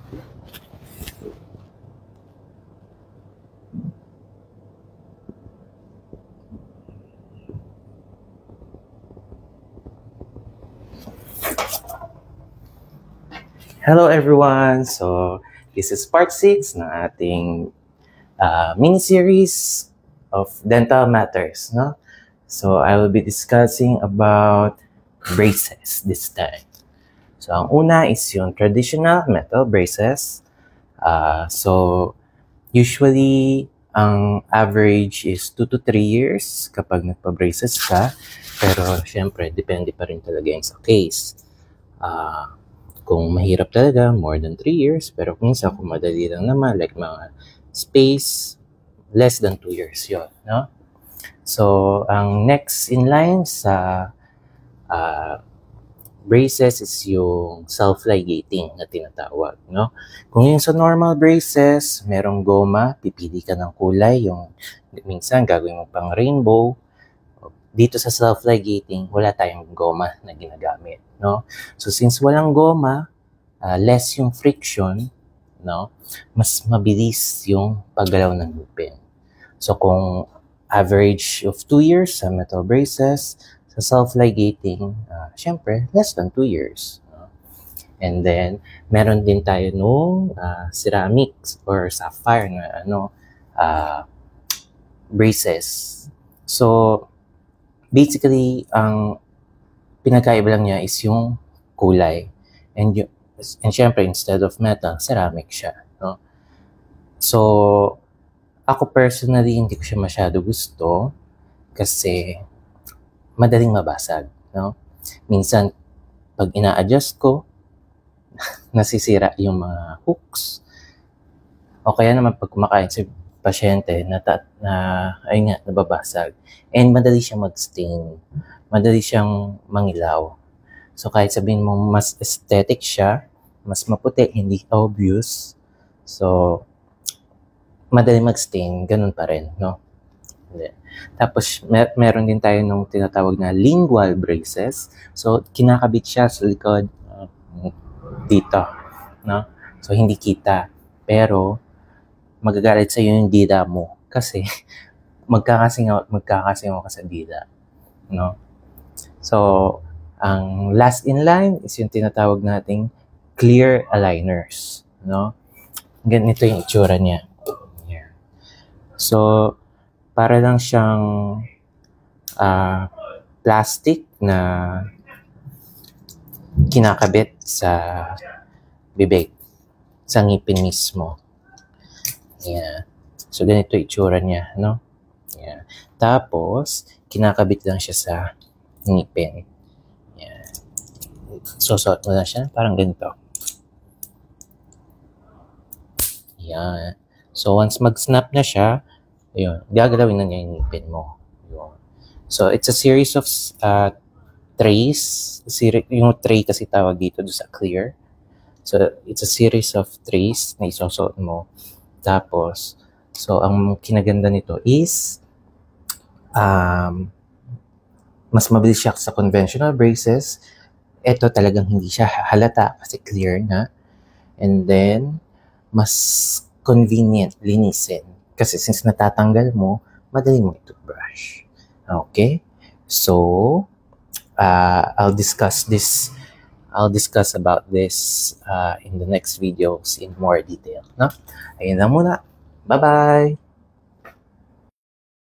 Hello everyone! So, this is part 6 ng ating mini-series of dental matters, no? So, I will be discussing about braces this time. So, ang una is yung traditional metal braces. So, usually, ang average is 2 to 3 years kapag nagpa-braces ka. Pero, syempre, depende pa rin talaga yung sa case. Kung mahirap talaga, more than 3 years. Pero minsan, kung madali lang naman, like mga space, less than 2 years yun, no? So, ang next in line sa braces is yung self-ligating na tinatawag, no? Kung yung sa normal braces, merong goma, pipili ka ng kulay, yung minsan gagawin mo pang rainbow. Dito sa self-ligating, wala tayong goma na ginagamit, no? So, since walang goma, less yung friction, no? Mas mabilis yung paggalaw ng ngipin. So, kung average of 2 years sa metal braces, sa self-ligating, syempre, less than 2 years. No? And then, meron din tayo nung ceramics or sapphire na braces. So, basically, ang pinagkaiba lang niya is yung kulay. And syempre, instead of metal, ceramic siya. No? So, ako personally, hindi ko siya masyado gusto kasi madaling mabasag. No? Minsan, pag ina-adjust ko, nasisira yung mga hooks. O kaya naman pag kumakain sa pasyente ayun nga, nababasag. And madali siyang mag-stain. Madali siyang mangilaw. So kahit sabihin mo mas aesthetic siya, mas maputi, hindi obvious. So, madali mag-stain, ganun pa rin, no? Tapos, meron din tayo nung tinatawag na lingual braces. So, kinakabit siya sa likod dito, no? So, hindi kita. Pero, magagalit sa iyo yung dila mo kasi magkakasingaw ka sa dila, no? So, ang last in line is yung tinatawag nating clear aligners, no? Ganito yung itsura niya. Here. So, para lang siyang plastic na kinakabit sa bibig, sa ngipin mismo. Yeah. So, ganito yung itsura niya, no? Yeah. Tapos, kinakabit lang siya sa ngipin. Yeah. Susuot mo lang siya, parang ganito. Yeah. So, once mag-snap na siya, ayun, gagalawin na niya yung ngipin mo. Yun. So, it's a series of trays. Yung tray kasi tawag dito sa clear. So, it's a series of trays na isusuot mo. Tapos, so, ang kinaganda nito is mas mabilis siya sa conventional braces. Ito talagang hindi siya halata kasi clear na. And then, mas convenient linisin. Kasi since natatanggal mo, madali mo i-toothbrush. Okay? So, I'll discuss about this in the next videos in more detail. No? Ayun lang muna. Bye-bye!